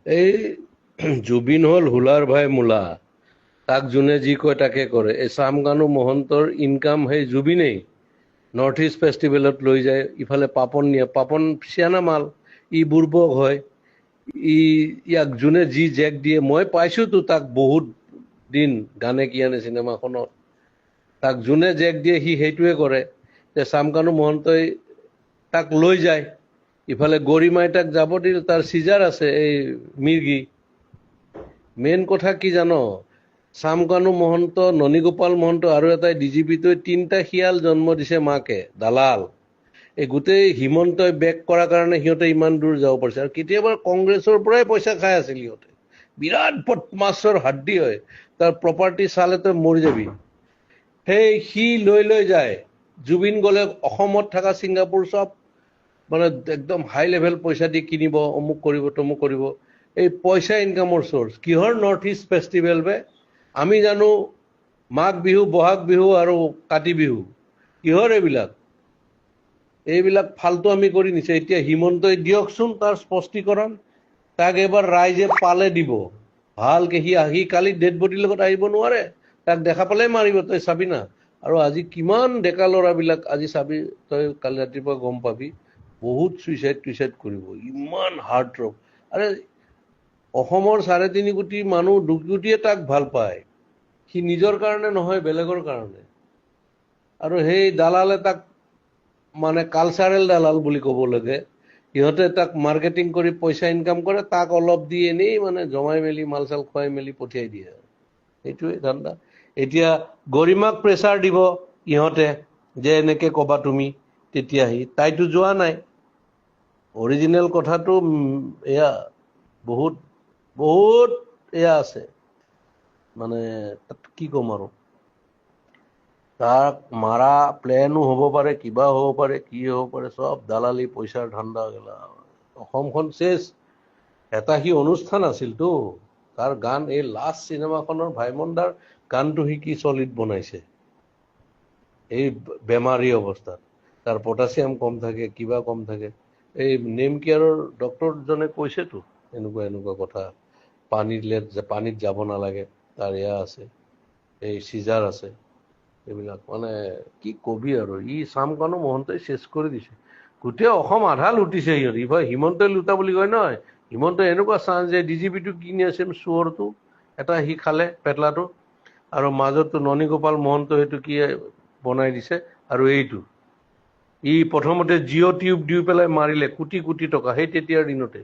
এই জুবিন হল হুলাৰ ভাই মূলা, তাক যোনে যি কয় তাকে কৰে। এই চামকানু মহন্তৰ ইনকাম সেই জুবিনেই। নৰ্থ ইষ্ট ফেষ্টিভেলত লৈ যায়, ইফালে পাপন নিয়ে, পাপন চিয়ানা মাল, ই বুৰ্বক হয়। ই ইয়াক যোনে যি জেক দিয়ে, মই পাইছোতো তাক বহুত দিন গানে কি আনে চিনেমাখনত, তাক যোনে জেক দিয়ে সি সেইটোৱে কৰে। যে চামকানু মহন্তই তাক লৈ যায়, ইফালে গৰিমাই তাক যাব দিল, তাৰ চিজাৰ আছে এই মিৰ্গি। মেইন কথা কি জানো, চামকানু মহন্ত, ননীগোপাল মহন্ত আৰু এটাই ডিজিপিটোৱে তিনিটা শিয়াল জন্ম দিছে মাকে, দালাল। এই গোটেই হিমন্তই বেক কৰাৰ কাৰণে সিহঁতে ইমান দূৰ যাব পাৰিছে। আৰু কেতিয়াবা কংগ্ৰেছৰ পৰাই পইচা খাই আছিল সিহঁতে, বিৰাট বদমাছৰ হাড্ডি হয়, তাৰ প্ৰপাৰ্টি চালে তই মৰি যাবি। সেই সি লৈ লৈ যায়, জুবিন গ'লে অসমত থকা ছিংগাপুৰ চব মানে একদম হাই লেভেল পইচা দি কিনিব, অমুক কৰিব তমুক কৰিব। এই পইচা ইনকামৰ চ'ৰ্চ কিহৰ? নৰ্থ ইষ্ট ফেষ্টিভেল বে। আমি জানো মাঘ বিহু, বহাগ বিহু আৰু কাতি বিহু, কিহৰ এইবিলাক? এইবিলাক ফাল্টু আমি কৰি নিছে। এতিয়া হিমন্তই দিয়কচোন তাৰ স্পষ্টীকৰণ, তাক এবাৰ ৰাইজে পালে দিব ভালকে। সি কালি ডেড বডিৰ লগত আহিব নোৱাৰে, তাক দেখা পালে মাৰিব, তই চাবি না। আৰু আজি কিমান ডেকা ল'ৰাবিলাক আজি চাবি, তই কালি ৰাতিপুৱা গম পাবি, বহুত চুইচাইড কৰিব, ইমান হাৰ্ট ৰক। আৰে অসমৰ 3.5 কোটি মানুহ, 2 কোটিয়ে তাক ভাল পায়, সি নিজৰ কাৰণে নহয়, বেলেগৰ কাৰণে। আৰু সেই দালালে তাক মানে কালচাৰেল দালাল বুলি ক'ব লাগে। সিহঁতে তাক মাৰ্কেটিং কৰি পইচা ইনকাম কৰে, তাক অলপ দি এনেই মানে জমাই মেলি মাল চাল খুৱাই মেলি পঠিয়াই দিয়ে আৰু সেইটোৱে ধান্দা। এতিয়া গৰিমাক প্ৰেছাৰ দিব ইহঁতে, যে এনেকে ক'বা তুমি, তেতিয়াহি তাইতো যোৱা নাই। অৰিজিনেল কথাটো এয়া বহুত বহুত এয়া আছে, মানে তাত কি ক'ম আৰু। তাক মাৰা প্লেনো হ'ব পাৰে, কিবা হ'ব পাৰে, কি হ'ব পাৰে, চব দালালি পইচাৰ ধান্দা গেলা। অসমখন চেচ। এটা সি অনুষ্ঠান আছিলতো, তাৰ গান, এই লাষ্ট চিনেমাখনৰ ভাইমন দাৰ গানটো সি কি চলিড বনাইছে এই বেমাৰী অৱস্থাত। তাৰ পটাছিয়াম কম থাকে, কিবা কম থাকে। এই নেম কেয়াৰৰ ডক্টৰজনে কৈছেতো এনেকুৱা এনেকুৱা কথা, পানীত যাব নালাগে, তাৰ এয়া আছে, এই চিজাৰ আছে, এইবিলাক মানে কি কবি আৰু। ই চামকানু মহন্তই চেচ কৰি দিছে গোটেই অসম, আধা লুটিছে সিহঁত। ইফালে হিমন্তই লুটা বুলি কয় নহয়, হিমন্তই এনেকুৱা চান্স যে ডিজিপিটো কিনি আছে চোৰটো এটা, সি খালে পেটলাটো। আৰু মাজতো ননীগোপাল মহন্ত সেইটো কি বনাই দিছে। আৰু এইটো ই প্ৰথমতে জিঅ' টিউব দি পেলাই মাৰিলে কোটি কোটি টকা, সেই তেতিয়াৰ দিনতে।